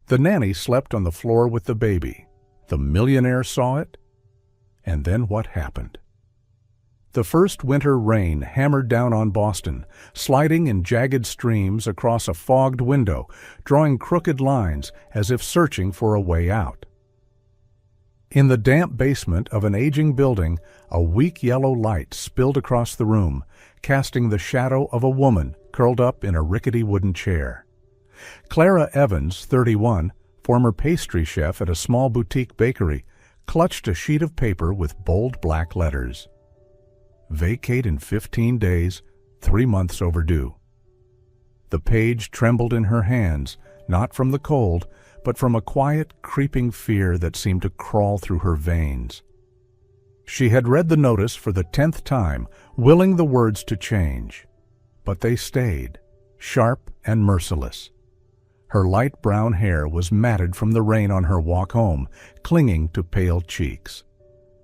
The nanny slept on the floor with the baby. The millionaire saw it. And then what happened? The first winter rain hammered down on Boston, sliding in jagged streams across a fogged window, drawing crooked lines as if searching for a way out. In the damp basement of an aging building, a weak yellow light spilled across the room, casting the shadow of a woman curled up in a rickety wooden chair. Clara Evans, 31, former pastry chef at a small boutique bakery, clutched a sheet of paper with bold black letters. Vacate in 15 days, 3 months overdue. The page trembled in her hands, not from the cold, but from a quiet, creeping fear that seemed to crawl through her veins. She had read the notice for the 10th time, willing the words to change. But they stayed, sharp and merciless. Her light brown hair was matted from the rain on her walk home, clinging to pale cheeks.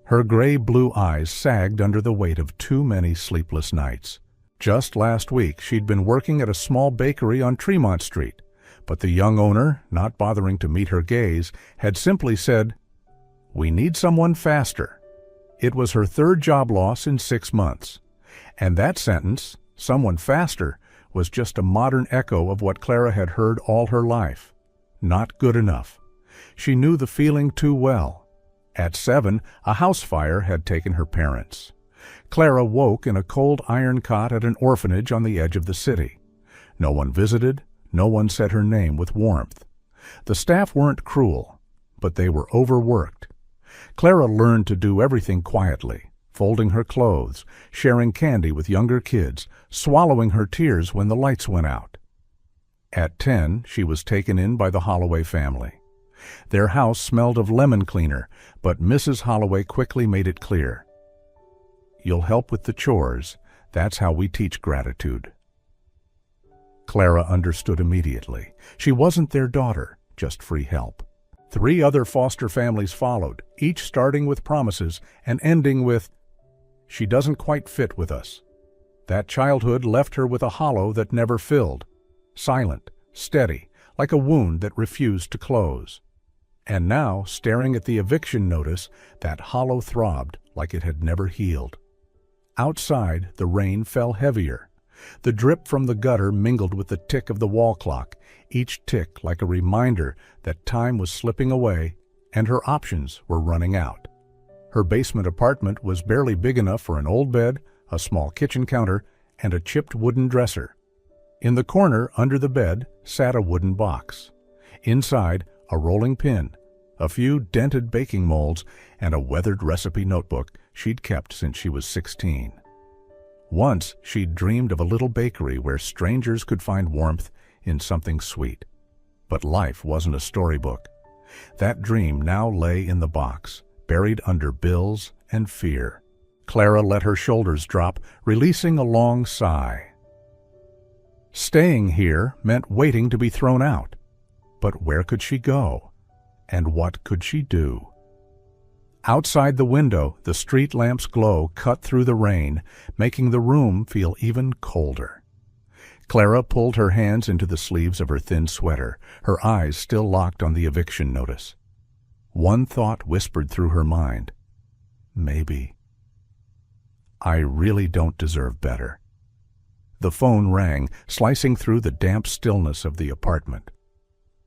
Her gray-blue eyes sagged under the weight of too many sleepless nights. Just last week, she'd been working at a small bakery on Tremont Street, but the young owner, not bothering to meet her gaze, had simply said, "We need someone faster." It was her third job loss in 6 months. And that sentence, "someone faster," was just a modern echo of what Clara had heard all her life. Not good enough. She knew the feeling too well. At 7, a house fire had taken her parents. Clara woke in a cold iron cot at an orphanage on the edge of the city. No one visited, no one said her name with warmth. The staff weren't cruel, but they were overworked. Clara learned to do everything quietly, folding her clothes, sharing candy with younger kids, swallowing her tears when the lights went out. At 10, she was taken in by the Holloway family. Their house smelled of lemon cleaner, but Mrs. Holloway quickly made it clear. "You'll help with the chores. That's how we teach gratitude." Clara understood immediately. She wasn't their daughter, just free help. 3 other foster families followed, each starting with promises and ending with, "She doesn't quite fit with us." That childhood left her with a hollow that never filled, silent, steady, like a wound that refused to close. And now, staring at the eviction notice, that hollow throbbed like it had never healed. Outside, the rain fell heavier. The drip from the gutter mingled with the tick of the wall clock, each tick like a reminder that time was slipping away and her options were running out. Her basement apartment was barely big enough for an old bed, a small kitchen counter, and a chipped wooden dresser. In the corner under the bed sat a wooden box. Inside, a rolling pin, a few dented baking molds, and a weathered recipe notebook she'd kept since she was 16. Once she'd dreamed of a little bakery where strangers could find warmth in something sweet. But life wasn't a storybook. That dream now lay in the box, buried under bills and fear. Clara let her shoulders drop, releasing a long sigh. Staying here meant waiting to be thrown out. But where could she go? And what could she do? Outside the window, the street lamp's glow cut through the rain, making the room feel even colder. Clara pulled her hands into the sleeves of her thin sweater, her eyes still locked on the eviction notice. One thought whispered through her mind. Maybe. I really don't deserve better. The phone rang, slicing through the damp stillness of the apartment.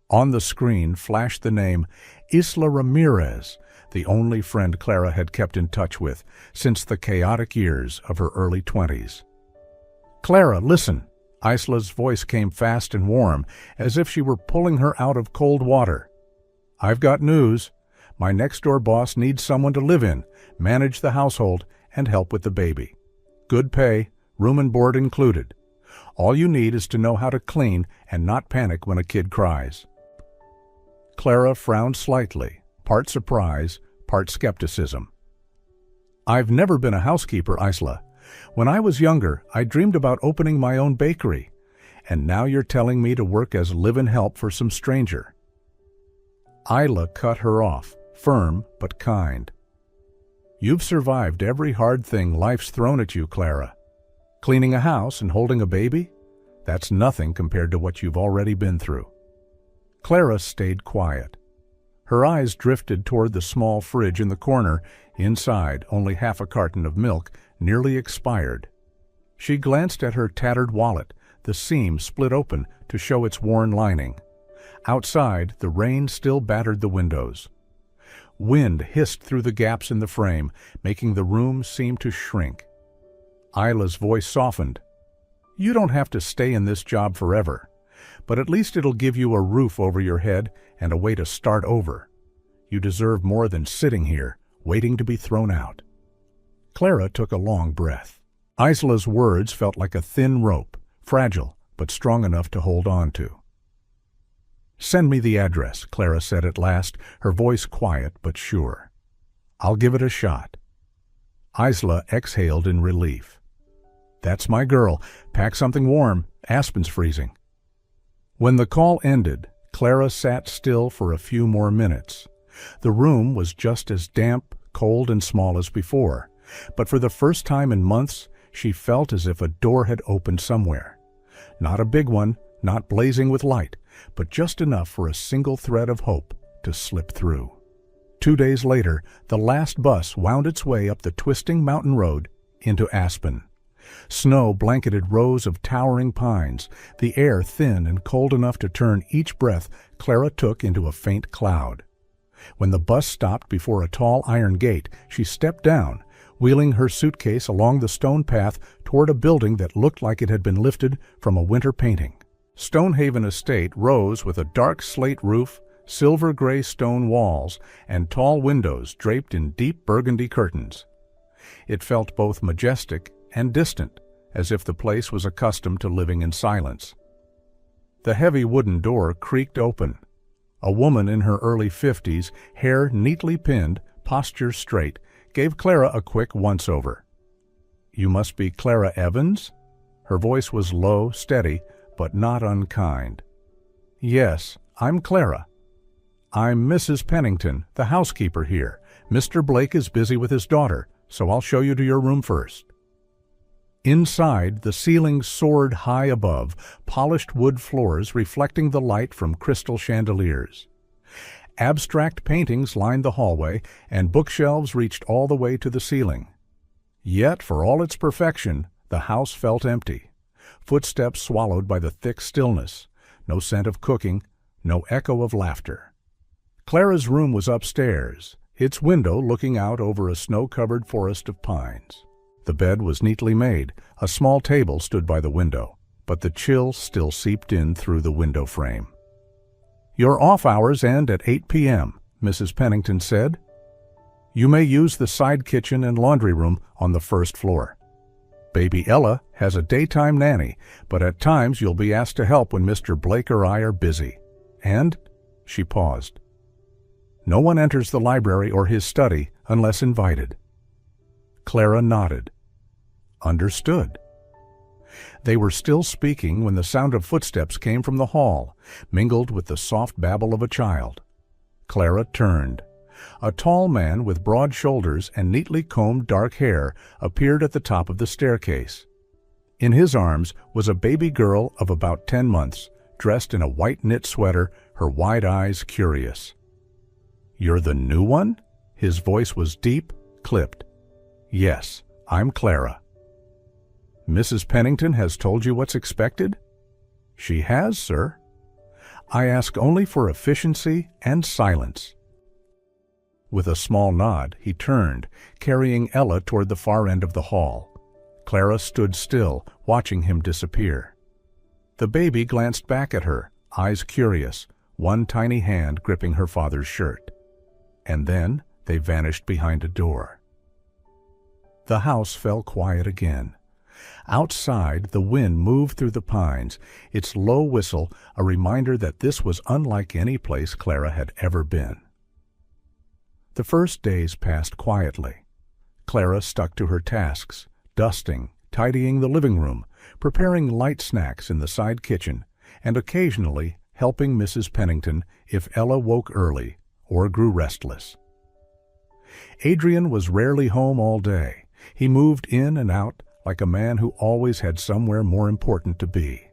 On the screen flashed the name Isla Ramirez, the only friend Clara had kept in touch with since the chaotic years of her early 20s. "Clara, listen." Isla's voice came fast and warm, as if she were pulling her out of cold water. "I've got news. My next-door boss needs someone to live in, manage the household, and help with the baby. Good pay, room and board included. All you need is to know how to clean and not panic when a kid cries." Clara frowned slightly, part surprise, part skepticism. "I've never been a housekeeper, Isla. When I was younger, I dreamed about opening my own bakery. And now you're telling me to work as live-in help for some stranger." Isla cut her off, firm but kind. "You've survived every hard thing life's thrown at you, Clara. Cleaning a house and holding a baby? That's nothing compared to what you've already been through." Clara stayed quiet. Her eyes drifted toward the small fridge in the corner. Inside, only half a carton of milk, nearly expired. She glanced at her tattered wallet, the seam split open to show its worn lining. Outside, the rain still battered the windows. Wind hissed through the gaps in the frame, making the room seem to shrink. Isla's voice softened. "You don't have to stay in this job forever, but at least it'll give you a roof over your head and a way to start over. You deserve more than sitting here, waiting to be thrown out." Clara took a long breath. Isla's words felt like a thin rope, fragile but strong enough to hold on to. "Send me the address," Clara said at last, her voice quiet but sure. "I'll give it a shot." Isla exhaled in relief. "That's my girl. Pack something warm. Aspen's freezing." When the call ended, Clara sat still for a few more minutes. The room was just as damp, cold, and small as before, but for the first time in months, she felt as if a door had opened somewhere. Not a big one, not blazing with light, but just enough for a single thread of hope to slip through. 2 days later, the last bus wound its way up the twisting mountain road into Aspen. Snow blanketed rows of towering pines, the air thin and cold enough to turn each breath Clara took into a faint cloud. When the bus stopped before a tall iron gate, she stepped down, wheeling her suitcase along the stone path toward a building that looked like it had been lifted from a winter painting. Stonehaven Estate rose with a dark slate roof, silver-gray stone walls, and tall windows draped in deep burgundy curtains. It felt both majestic and distant, as if the place was accustomed to living in silence. The heavy wooden door creaked open. A woman in her early 50s, hair neatly pinned, posture straight, gave Clara a quick once-over. "You must be Clara Evans?" Her voice was low, steady, but not unkind. "Yes, I'm Clara. I'm Mrs. Pennington, the housekeeper here. Mr. Blake is busy with his daughter, so I'll show you to your room first." Inside, the ceiling soared high above, polished wood floors reflecting the light from crystal chandeliers. Abstract paintings lined the hallway, and bookshelves reached all the way to the ceiling. Yet, for all its perfection, the house felt empty. Footsteps swallowed by the thick stillness. No scent of cooking, no echo of laughter. Clara's room was upstairs, its window looking out over a snow-covered forest of pines. The bed was neatly made. A small table stood by the window, but the chill still seeped in through the window frame. "Your off hours end at 8 p.m., Mrs. Pennington said. "You may use the side kitchen and laundry room on the first floor. Baby Ella has a daytime nanny, but at times you'll be asked to help when Mr. Blake or I are busy. And," she paused, "no one enters the library or his study unless invited." Clara nodded. Understood. They were still speaking when the sound of footsteps came from the hall, mingled with the soft babble of a child. Clara turned. A tall man with broad shoulders and neatly combed dark hair appeared at the top of the staircase. In his arms was a baby girl of about 10 months, dressed in a white knit sweater, her wide eyes curious. "You're the new one?" His voice was deep, clipped. "Yes, I'm Clara." "Mrs. Pennington has told you what's expected?" "She has, sir." "I ask only for efficiency and silence." With a small nod, he turned, carrying Ella toward the far end of the hall. Clara stood still, watching him disappear. The baby glanced back at her, eyes curious, one tiny hand gripping her father's shirt. And then they vanished behind a door. The house fell quiet again. Outside, the wind moved through the pines, its low whistle a reminder that this was unlike any place Clara had ever been. The first days passed quietly. Clara stuck to her tasks, dusting, tidying the living room, preparing light snacks in the side kitchen, and occasionally helping Mrs. Pennington if Ella woke early or grew restless. Adrian was rarely home all day. He moved in and out like a man who always had somewhere more important to be.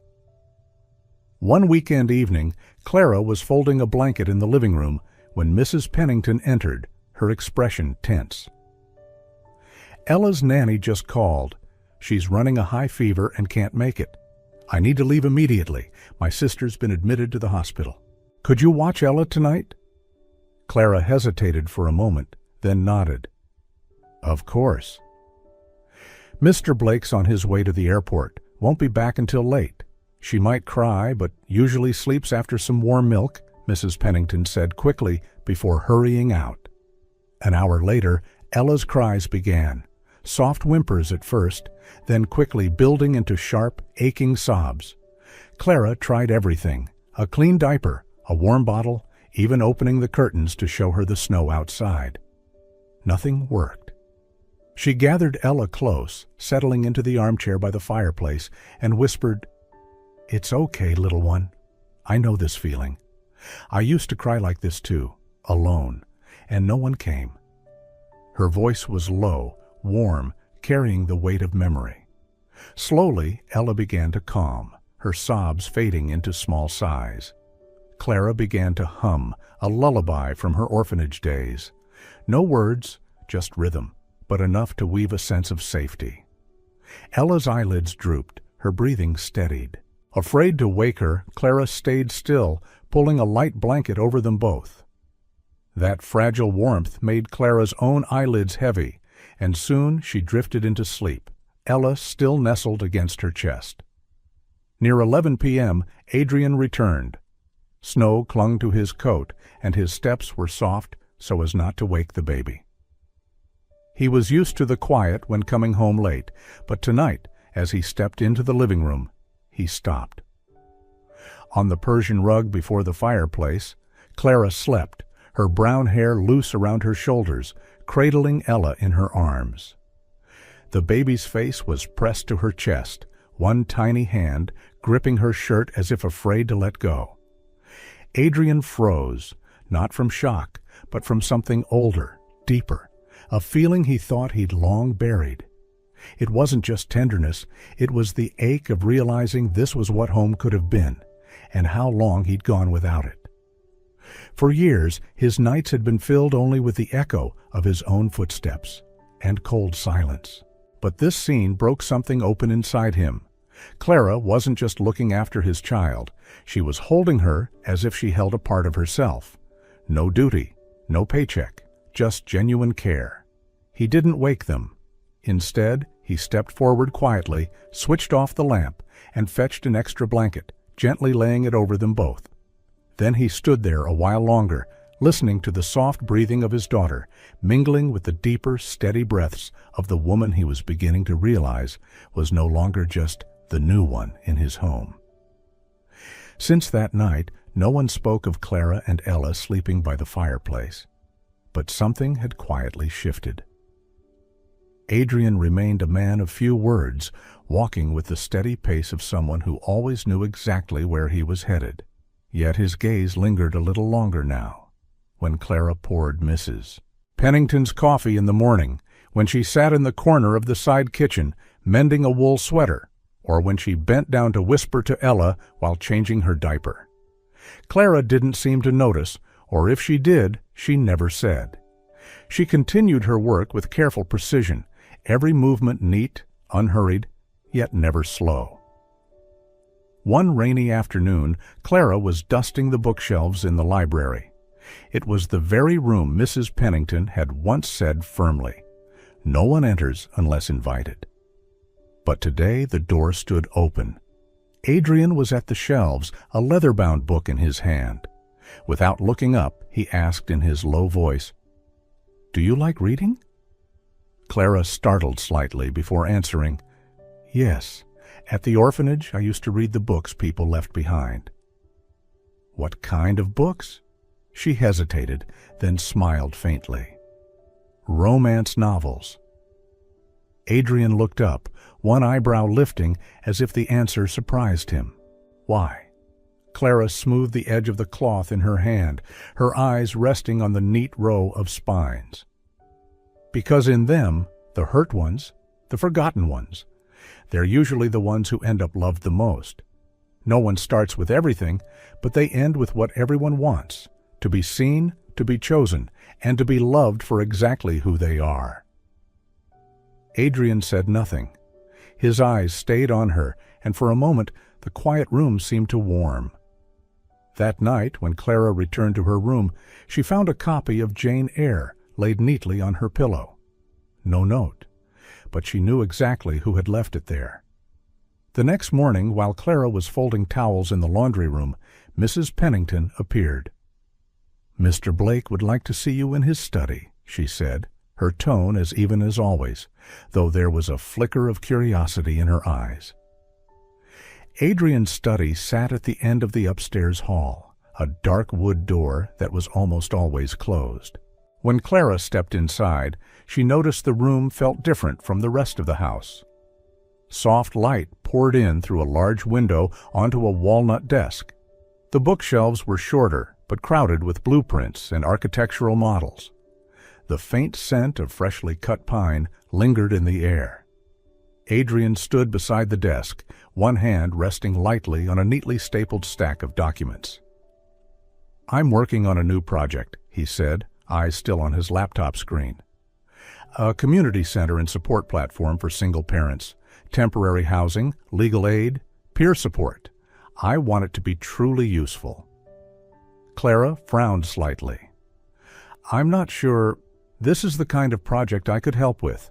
One weekend evening, Clara was folding a blanket in the living room when Mrs. Pennington entered, her expression tense. "Ella's nanny just called. She's running a high fever and can't make it. I need to leave immediately. My sister's been admitted to the hospital. Could you watch Ella tonight?" Clara hesitated for a moment, then nodded. "Of course." "Mr. Blake's on his way to the airport. Won't be back until late. She might cry, but usually sleeps after some warm milk," Mrs. Pennington said quickly before hurrying out. An hour later, Ella's cries began, soft whimpers at first, then quickly building into sharp, aching sobs. Clara tried everything, a clean diaper, a warm bottle, even opening the curtains to show her the snow outside. Nothing worked. She gathered Ella close, settling into the armchair by the fireplace, and whispered, "It's okay, little one. I know this feeling. I used to cry like this too, alone, and no one came." Her voice was low, warm, carrying the weight of memory. Slowly, Ella began to calm, her sobs fading into small sighs. Clara began to hum, a lullaby from her orphanage days. No words, just rhythm, but enough to weave a sense of safety. Ella's eyelids drooped, her breathing steadied. Afraid to wake her, Clara stayed still, pulling a light blanket over them both. That fragile warmth made Clara's own eyelids heavy, and soon she drifted into sleep, Ella still nestled against her chest. Near 11 p.m., Adrian returned. Snow clung to his coat, and his steps were soft so as not to wake the baby. He was used to the quiet when coming home late, but tonight, as he stepped into the living room, he stopped. On the Persian rug before the fireplace, Clara slept, her brown hair loose around her shoulders, cradling Ella in her arms. The baby's face was pressed to her chest, one tiny hand gripping her shirt as if afraid to let go. Adrian froze, not from shock, but from something older, deeper, a feeling he thought he'd long buried. It wasn't just tenderness, it was the ache of realizing this was what home could have been, and how long he'd gone without it. For years, his nights had been filled only with the echo of his own footsteps and cold silence. But this scene broke something open inside him. Clara wasn't just looking after his child, she was holding her as if she held a part of herself. No duty, no paycheck, just genuine care. He didn't wake them. Instead, he stepped forward quietly, switched off the lamp, and fetched an extra blanket, gently laying it over them both. Then he stood there a while longer, listening to the soft breathing of his daughter, mingling with the deeper, steady breaths of the woman he was beginning to realize was no longer just the new one in his home. Since that night, no one spoke of Clara and Ella sleeping by the fireplace. But something had quietly shifted. Adrian remained a man of few words, walking with the steady pace of someone who always knew exactly where he was headed. Yet his gaze lingered a little longer now, when Clara poured Mrs. Pennington's coffee in the morning, when she sat in the corner of the side kitchen, mending a wool sweater, or when she bent down to whisper to Ella while changing her diaper. Clara didn't seem to notice, or if she did, she never said. She continued her work with careful precision, every movement neat, unhurried, yet never slow. One rainy afternoon, Clara was dusting the bookshelves in the library. It was the very room Mrs. Pennington had once said firmly, "No one enters unless invited." But today the door stood open. Adrian was at the shelves, a leather-bound book in his hand. Without looking up, he asked in his low voice, "Do you like reading?" Clara startled slightly before answering, "Yes. At the orphanage, I used to read the books people left behind." "What kind of books?" She hesitated, then smiled faintly. "Romance novels." Adrian looked up, one eyebrow lifting as if the answer surprised him. "Why?" Clara smoothed the edge of the cloth in her hand, her eyes resting on the neat row of spines. "Because in them, the hurt ones, the forgotten ones, they're usually the ones who end up loved the most. No one starts with everything, but they end with what everyone wants: to be seen, to be chosen, and to be loved for exactly who they are. Adrian said nothing. His eyes stayed on her, and for a moment the quiet room seemed to warm. That night, when Clara returned to her room, she found a copy of Jane Eyre laid neatly on her pillow. No note, but she knew exactly who had left it there. The next morning, while Clara was folding towels in the laundry room, Mrs. Pennington appeared. "Mr. Blake would like to see you in his study," she said, her tone as even as always, though there was a flicker of curiosity in her eyes. Adrian's study sat at the end of the upstairs hall, a dark wood door that was almost always closed. When Clara stepped inside, she noticed the room felt different from the rest of the house. Soft light poured in through a large window onto a walnut desk. The bookshelves were shorter, but crowded with blueprints and architectural models. The faint scent of freshly cut pine lingered in the air. Adrian stood beside the desk, one hand resting lightly on a neatly stapled stack of documents. "I'm working on a new project," he said, eyes still on his laptop screen. "A community center and support platform for single parents, temporary housing, legal aid, peer support. I want it to be truly useful." Clara frowned slightly. "I'm not sure this is the kind of project I could help with.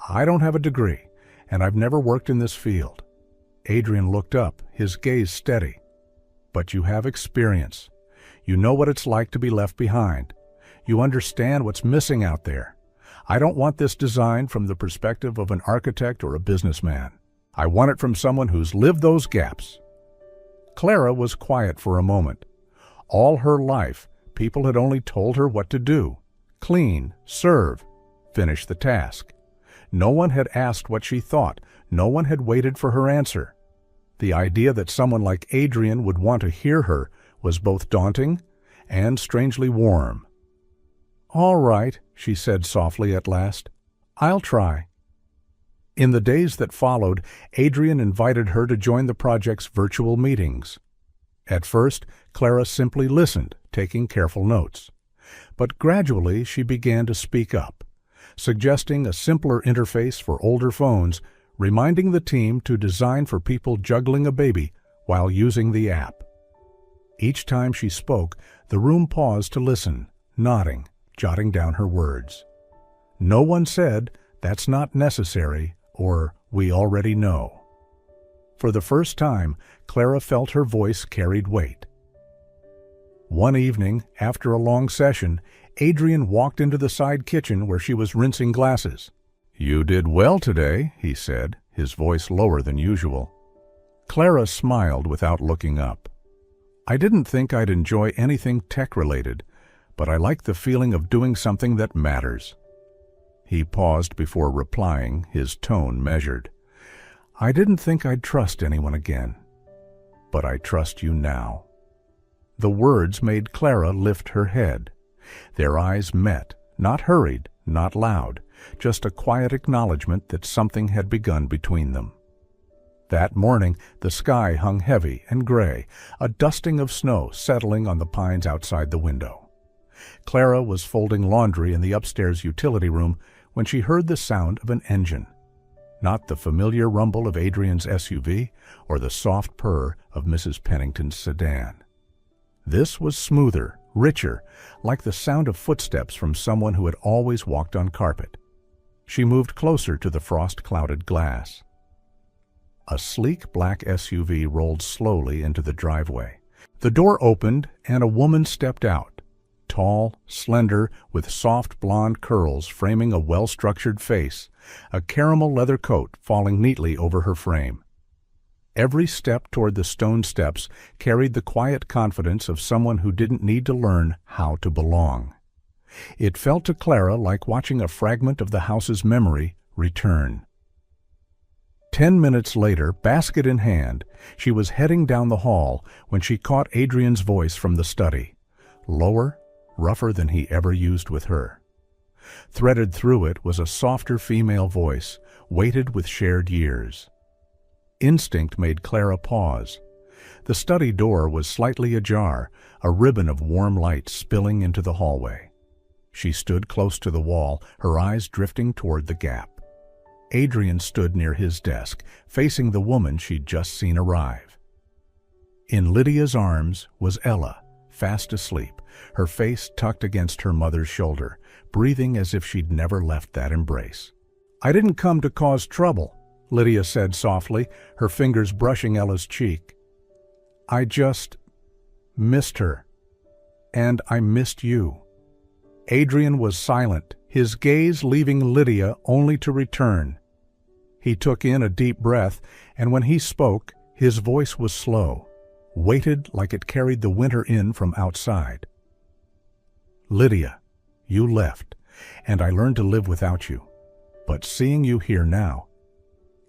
I don't have a degree, and I've never worked in this field." Adrian looked up, his gaze steady. "But you have experience. You know what it's like to be left behind. You understand what's missing out there. I don't want this design from the perspective of an architect or a businessman. I want it from someone who's lived those gaps." Clara was quiet for a moment. All her life, people had only told her what to do: clean, serve, finish the task. No one had asked what she thought. No one had waited for her answer. The idea that someone like Adrian would want to hear her was both daunting and strangely warm. "All right," she said softly at last. "I'll try." In the days that followed, Adrian invited her to join the project's virtual meetings. At first, Clara simply listened, taking careful notes. But gradually she began to speak up, suggesting a simpler interface for older phones, reminding the team to design for people juggling a baby while using the app. Each time she spoke, the room paused to listen, nodding, jotting down her words. No one said, "That's not necessary," or "We already know." For the first time, Clara felt her voice carried weight. One evening, after a long session, Adrian walked into the side kitchen where she was rinsing glasses. "You did well today," he said, his voice lower than usual. Clara smiled without looking up. "I didn't think I'd enjoy anything tech-related, but I like the feeling of doing something that matters." He paused before replying, his tone measured. "I didn't think I'd trust anyone again, but I trust you now." The words made Clara lift her head. Their eyes met, not hurried, not loud, just a quiet acknowledgement that something had begun between them. That morning, the sky hung heavy and gray, a dusting of snow settling on the pines outside the window. Clara was folding laundry in the upstairs utility room when she heard the sound of an engine. Not the familiar rumble of Adrian's SUV or the soft purr of Mrs. Pennington's sedan. This was smoother, richer, like the sound of footsteps from someone who had always walked on carpet. She moved closer to the frost-clouded glass. A sleek black SUV rolled slowly into the driveway. The door opened and a woman stepped out, tall, slender, with soft blonde curls framing a well-structured face, a caramel leather coat falling neatly over her frame. Every step toward the stone steps carried the quiet confidence of someone who didn't need to learn how to belong. It felt to Clara like watching a fragment of the house's memory return. 10 minutes later, basket in hand, she was heading down the hall when she caught Adrian's voice from the study, lower, rougher than he ever used with her. Threaded through it was a softer female voice, weighted with shared years. Instinct made Clara pause. The study door was slightly ajar, a ribbon of warm light spilling into the hallway. She stood close to the wall, her eyes drifting toward the gap. Adrian stood near his desk, facing the woman she'd just seen arrive. In Lydia's arms was Ella, fast asleep, her face tucked against her mother's shoulder, breathing as if she'd never left that embrace. "I didn't come to cause trouble," Lydia said softly, her fingers brushing Ella's cheek. "I just missed her. And I missed you." Adrian was silent, his gaze leaving Lydia only to return. He took in a deep breath, and when he spoke, his voice was slow, weighted like it carried the winter in from outside. "Lydia, you left, and I learned to live without you. But seeing you here now,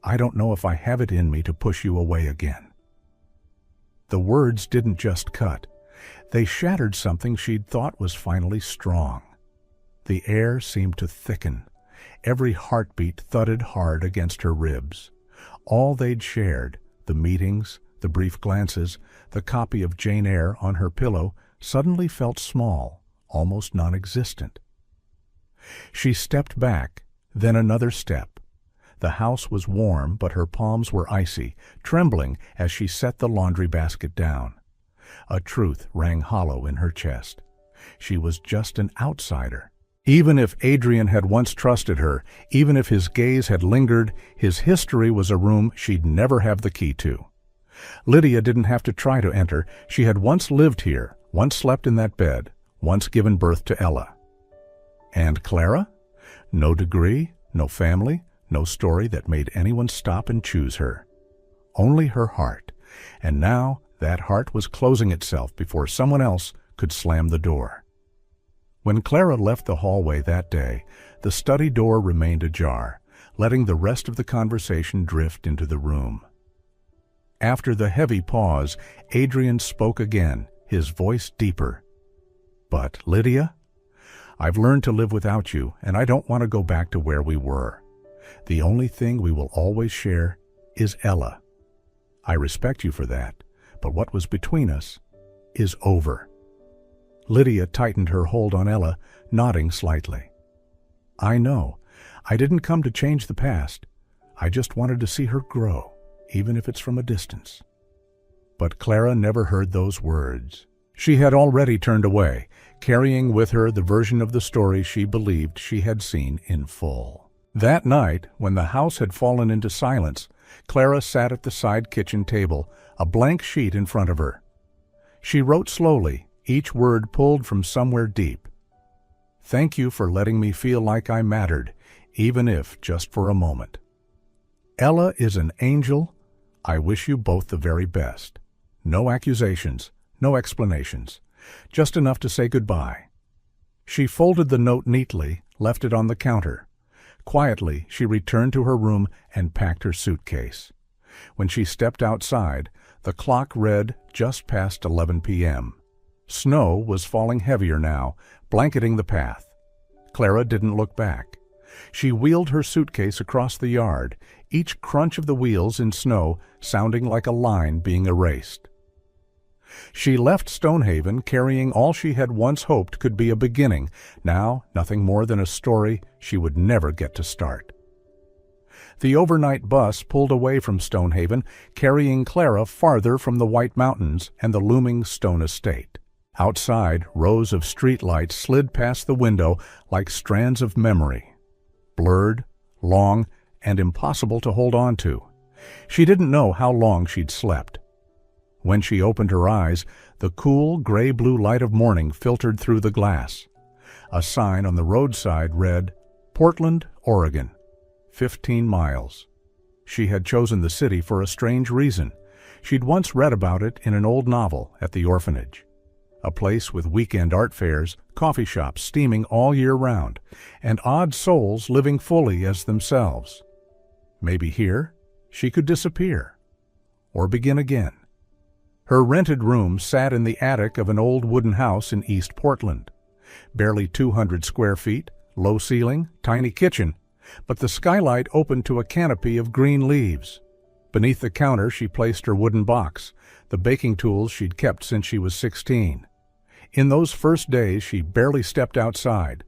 I don't know if I have it in me to push you away again." The words didn't just cut. They shattered something she'd thought was finally strong. The air seemed to thicken. Every heartbeat thudded hard against her ribs. All they'd shared, the meetings, the brief glances, the copy of Jane Eyre on her pillow, suddenly felt small, almost non-existent. She stepped back, then another step. The house was warm, but her palms were icy, trembling as she set the laundry basket down. A truth rang hollow in her chest. She was just an outsider. Even if Adrian had once trusted her, even if his gaze had lingered, his history was a room she'd never have the key to. Lydia didn't have to try to enter. She had once lived here, once slept in that bed, once given birth to Ella. And Clara? No degree, no family, no story that made anyone stop and choose her. Only her heart. And now that heart was closing itself before someone else could slam the door. When Clara left the hallway that day, the study door remained ajar, letting the rest of the conversation drift into the room. After the heavy pause, Adrian spoke again, his voice deeper. "But, Lydia, I've learned to live without you, and I don't want to go back to where we were. The only thing we will always share is Ella. I respect you for that, but what was between us is over." Lydia tightened her hold on Ella, nodding slightly. "I know. I didn't come to change the past. I just wanted to see her grow, even if it's from a distance." But Clara never heard those words. She had already turned away, carrying with her the version of the story she believed she had seen in full. That night, when the house had fallen into silence, Clara sat at the side kitchen table, a blank sheet in front of her. She wrote slowly, each word pulled from somewhere deep. "Thank you for letting me feel like I mattered, even if just for a moment. Ella is an angel. I wish you both the very best. No accusations, no explanations, just enough to say goodbye." She folded the note neatly, left it on the counter. Quietly, she returned to her room and packed her suitcase. When she stepped outside, the clock read just past 11 p.m. Snow was falling heavier now, blanketing the path. Clara didn't look back. She wheeled her suitcase across the yard, each crunch of the wheels in snow sounding like a line being erased. She left Stonehaven carrying all she had once hoped could be a beginning, now nothing more than a story she would never get to start. The overnight bus pulled away from Stonehaven, carrying Clara farther from the White Mountains and the looming Stone Estate. Outside, rows of streetlights slid past the window like strands of memory, blurred, long, and impossible to hold on to. She didn't know how long she'd slept. When she opened her eyes, the cool, gray-blue light of morning filtered through the glass. A sign on the roadside read, "Portland, Oregon, 15 miles. She had chosen the city for a strange reason. She'd once read about it in an old novel at the orphanage. A place with weekend art fairs, coffee shops steaming all year round, and odd souls living fully as themselves. Maybe here she could disappear, or begin again. Her rented room sat in the attic of an old wooden house in East Portland. Barely 200 square feet, low ceiling, tiny kitchen, but the skylight opened to a canopy of green leaves. Beneath the counter she placed her wooden box, the baking tools she'd kept since she was 16. In those first days she barely stepped outside.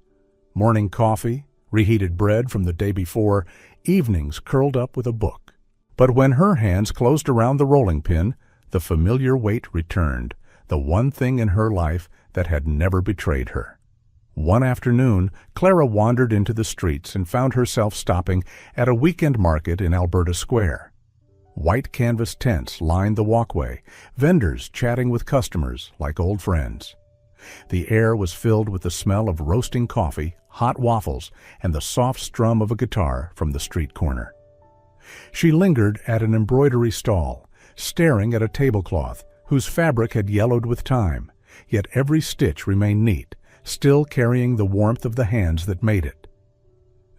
Morning coffee, reheated bread from the day before, evenings curled up with a book. But when her hands closed around the rolling pin, the familiar weight returned, the one thing in her life that had never betrayed her. One afternoon, Clara wandered into the streets and found herself stopping at a weekend market in Alberta Square. White canvas tents lined the walkway, vendors chatting with customers like old friends. The air was filled with the smell of roasting coffee, hot waffles, and the soft strum of a guitar from the street corner. She lingered at an embroidery stall, staring at a tablecloth whose fabric had yellowed with time, yet every stitch remained neat, still carrying the warmth of the hands that made it.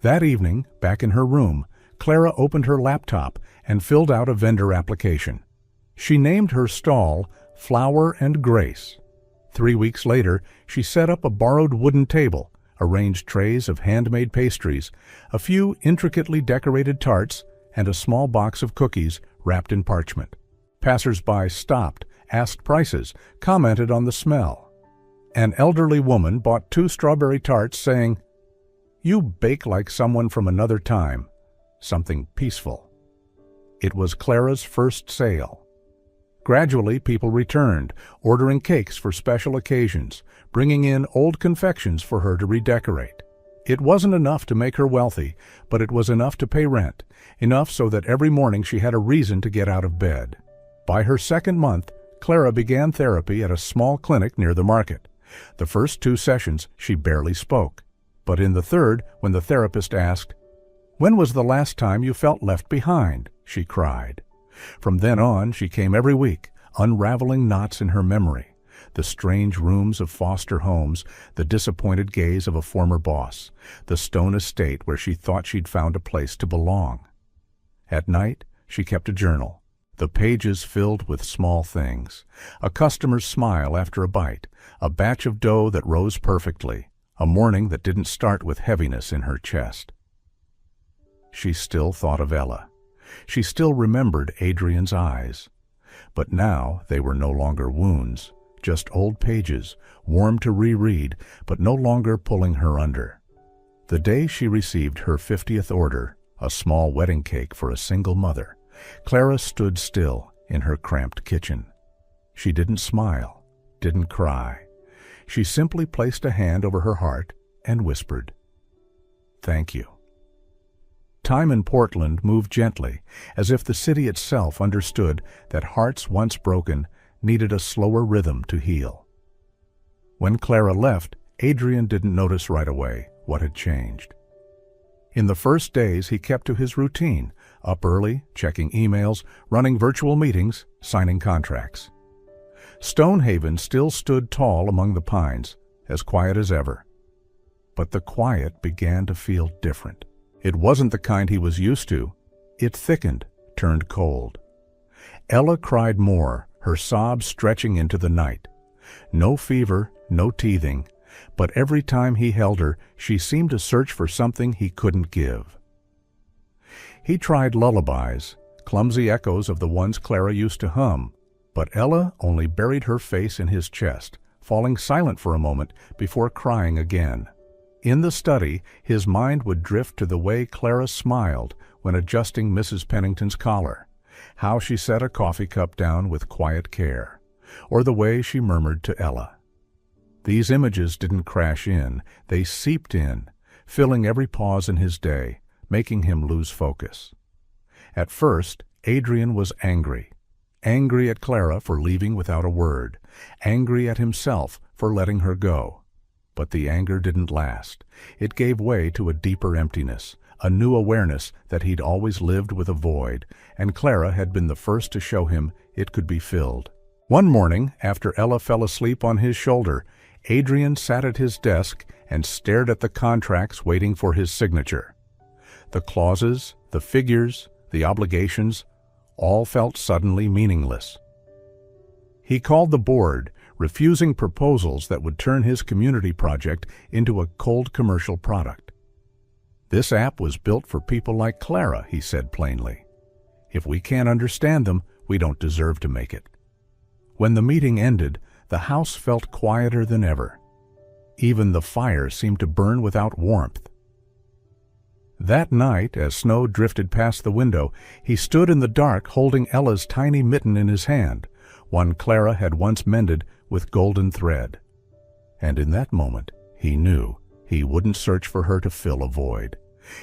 That evening, back in her room, Clara opened her laptop and filled out a vendor application. She named her stall Flower and Grace. 3 weeks later, she set up a borrowed wooden table, arranged trays of handmade pastries, a few intricately decorated tarts, and a small box of cookies wrapped in parchment. Passers-by stopped, asked prices, commented on the smell. An elderly woman bought 2 strawberry tarts, saying, "You bake like someone from another time," something peaceful. It was Clara's first sale. Gradually, people returned, ordering cakes for special occasions, bringing in old confections for her to redecorate. It wasn't enough to make her wealthy, but it was enough to pay rent, enough so that every morning she had a reason to get out of bed. By her second month, Clara began therapy at a small clinic near the market. The first 2 sessions, she barely spoke. But in the third, when the therapist asked, "When was the last time you felt left behind?" she cried. From then on, she came every week, unraveling knots in her memory, the strange rooms of foster homes, the disappointed gaze of a former boss, the stone estate where she thought she'd found a place to belong. At night, she kept a journal, the pages filled with small things, a customer's smile after a bite, a batch of dough that rose perfectly, a morning that didn't start with heaviness in her chest. She still thought of Ella. She still remembered Adrian's eyes. But now they were no longer wounds, just old pages, warm to reread, but no longer pulling her under. The day she received her 50th order, a small wedding cake for a single mother, Clara stood still in her cramped kitchen. She didn't smile, didn't cry. She simply placed a hand over her heart and whispered, "Thank you." Time in Portland moved gently, as if the city itself understood that hearts once broken needed a slower rhythm to heal. When Clara left, Adrian didn't notice right away what had changed. In the first days, he kept to his routine, up early, checking emails, running virtual meetings, signing contracts. Stonehaven still stood tall among the pines, as quiet as ever. But the quiet began to feel different. It wasn't the kind he was used to. It thickened, turned cold. Ella cried more, her sobs stretching into the night. No fever, no teething, but every time he held her, she seemed to search for something he couldn't give. He tried lullabies, clumsy echoes of the ones Clara used to hum, but Ella only buried her face in his chest, falling silent for a moment before crying again. In the study, his mind would drift to the way Clara smiled when adjusting Mrs. Pennington's collar, how she set a coffee cup down with quiet care, or the way she murmured to Ella. These images didn't crash in, they seeped in, filling every pause in his day, making him lose focus. At first, Adrian was angry at Clara for leaving without a word, angry at himself for letting her go. But the anger didn't last. It gave way to a deeper emptiness, a new awareness that he'd always lived with a void, and Clara had been the first to show him it could be filled. One morning, after Ella fell asleep on his shoulder, Adrian sat at his desk and stared at the contracts waiting for his signature. The clauses, the figures, the obligations, all felt suddenly meaningless. He called the board, refusing proposals that would turn his community project into a cold commercial product. "This app was built for people like Clara," he said plainly. If we can't understand them, we don't deserve to make it. When the meeting ended, the house felt quieter than ever. Even the fire seemed to burn without warmth. That night, as snow drifted past the window, he stood in the dark holding Ella's tiny mitten in his hand, one Clara had once mended with golden thread. And in that moment, he knew he wouldn't search for her to fill a void.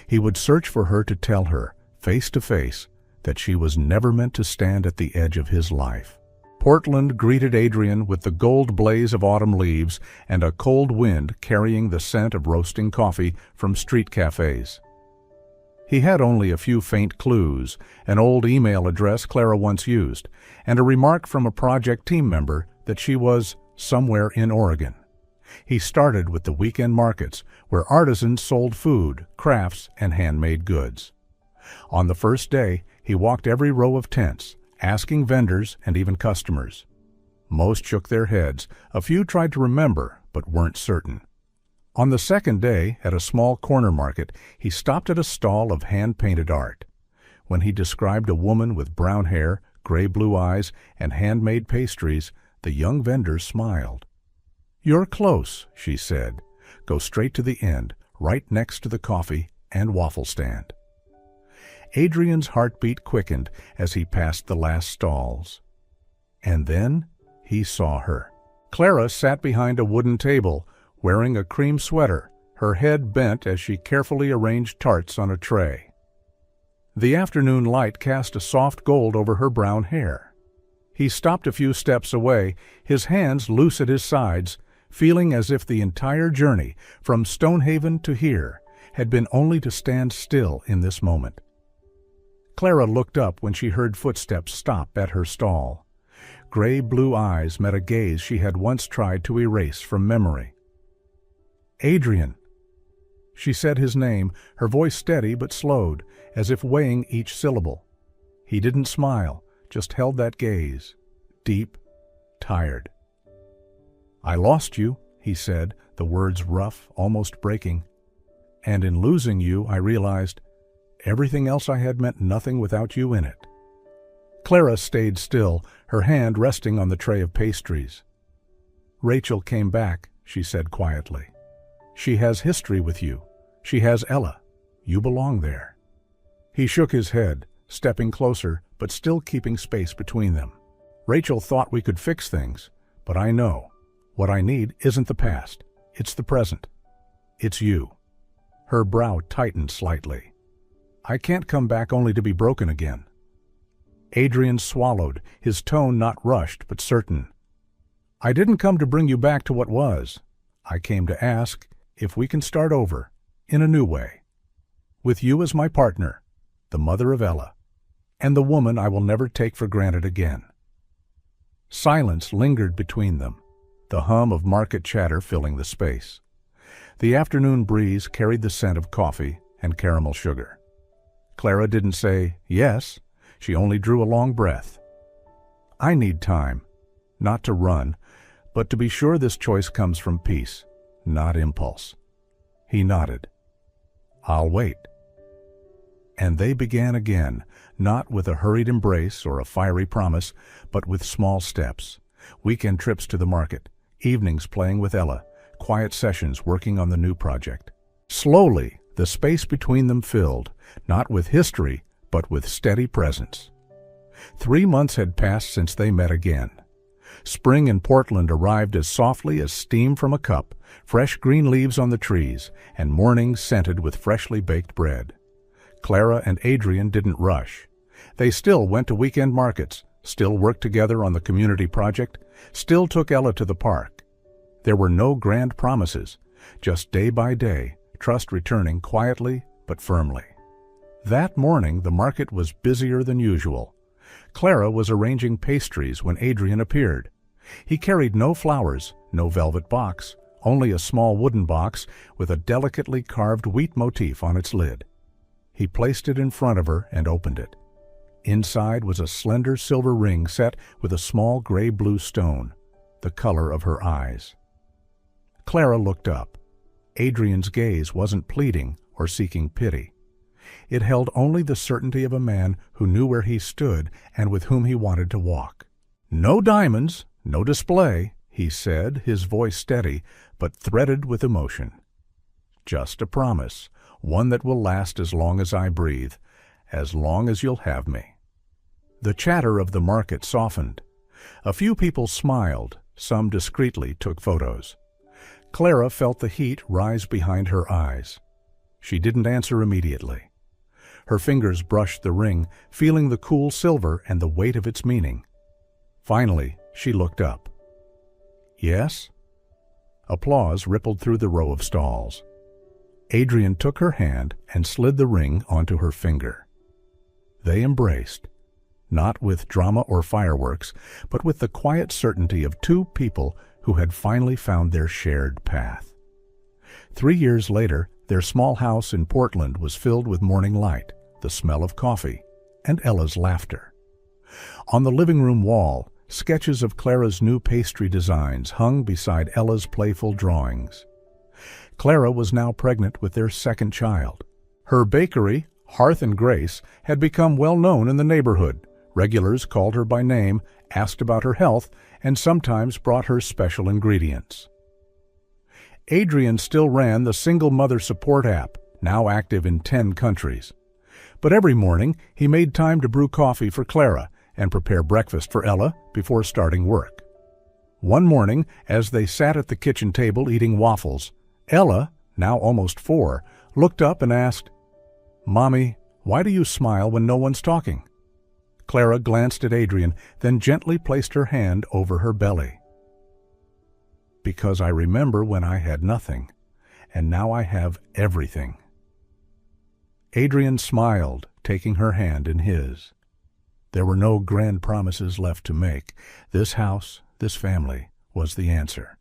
He would search for her to tell her, face to face, that she was never meant to stand at the edge of his life. Portland greeted Adrian with the gold blaze of autumn leaves and a cold wind carrying the scent of roasting coffee from street cafes. He had only a few faint clues, an old email address Clara once used, and a remark from a project team member that she was somewhere in Oregon. He started with the weekend markets, where artisans sold food, crafts, and handmade goods. On the first day, he walked every row of tents, asking vendors and even customers. Most shook their heads, a few tried to remember, but weren't certain. On the second day, at a small corner market, he stopped at a stall of hand-painted art. When he described a woman with brown hair, gray-blue eyes, and handmade pastries, the young vendor smiled. "You're close," she said. "Go straight to the end, right next to the coffee and waffle stand." Adrian's heartbeat quickened as he passed the last stalls. And then he saw her. Clara sat behind a wooden table, wearing a cream sweater, her head bent as she carefully arranged tarts on a tray. The afternoon light cast a soft gold over her brown hair. He stopped a few steps away, his hands loose at his sides, feeling as if the entire journey, from Stonehaven to here, had been only to stand still in this moment. Clara looked up when she heard footsteps stop at her stall. Gray-blue eyes met a gaze she had once tried to erase from memory. "Adrian." She said his name, her voice steady but slowed, as if weighing each syllable. He didn't smile, just held that gaze, deep, tired. "I lost you," he said, the words rough, almost breaking. "And in losing you, I realized everything else I had meant nothing without you in it." Clara stayed still, her hand resting on the tray of pastries. "Rachel came back," she said quietly. "She has history with you. She has Ella. You belong there." He shook his head, stepping closer, but still keeping space between them. "Rachel thought we could fix things, but I know. What I need isn't the past. It's the present. It's you." Her brow tightened slightly. "I can't come back only to be broken again." Adrian swallowed, his tone not rushed but certain. "I didn't come to bring you back to what was. I came to ask if we can start over, in a new way. With you as my partner, the mother of Ella, and the woman I will never take for granted again." Silence lingered between them, the hum of market chatter filling the space. The afternoon breeze carried the scent of coffee and caramel sugar. Clara didn't say yes, she only drew a long breath. "I need time, not to run, but to be sure this choice comes from peace, not impulse." He nodded. "I'll wait." And they began again, not with a hurried embrace or a fiery promise, but with small steps. Weekend trips to the market, evenings playing with Ella, quiet sessions working on the new project. Slowly, the space between them filled, not with history, but with steady presence. 3 months had passed since they met again. Spring in Portland arrived as softly as steam from a cup, fresh green leaves on the trees, and mornings scented with freshly baked bread. Clara and Adrian didn't rush. They still went to weekend markets, still worked together on the community project, still took Ella to the park. There were no grand promises, just day by day, trust returning quietly but firmly. That morning the market was busier than usual. Clara was arranging pastries when Adrian appeared. He carried no flowers, no velvet box, only a small wooden box with a delicately carved wheat motif on its lid. He placed it in front of her and opened it. Inside was a slender silver ring set with a small gray-blue stone, the color of her eyes. Clara looked up. Adrian's gaze wasn't pleading or seeking pity. It held only the certainty of a man who knew where he stood and with whom he wanted to walk. "No diamonds, no display," he said, his voice steady, but threaded with emotion. "Just a promise, one that will last as long as I breathe, as long as you'll have me." The chatter of the market softened. A few people smiled, some discreetly took photos. Clara felt the heat rise behind her eyes. She didn't answer immediately. Her fingers brushed the ring, feeling the cool silver and the weight of its meaning. Finally, she looked up. "Yes?" Applause rippled through the row of stalls. Adrian took her hand and slid the ring onto her finger. They embraced, not with drama or fireworks, but with the quiet certainty of two people who had finally found their shared path. 3 years later, their small house in Portland was filled with morning light, the smell of coffee, and Ella's laughter. On the living room wall, sketches of Clara's new pastry designs hung beside Ella's playful drawings. Clara was now pregnant with their second child. Her bakery, Hearth and Grace, had become well known in the neighborhood. Regulars called her by name, asked about her health, and sometimes brought her special ingredients. Adrian still ran the single mother support app, now active in 10 countries. But every morning he made time to brew coffee for Clara and prepare breakfast for Ella before starting work. One morning, as they sat at the kitchen table eating waffles, Ella, now almost 4, looked up and asked, "Mommy, why do you smile when no one's talking?" Clara glanced at Adrian, then gently placed her hand over her belly. "Because I remember when I had nothing, and now I have everything." Adrian smiled, taking her hand in his. There were no grand promises left to make. This house, this family, was the answer.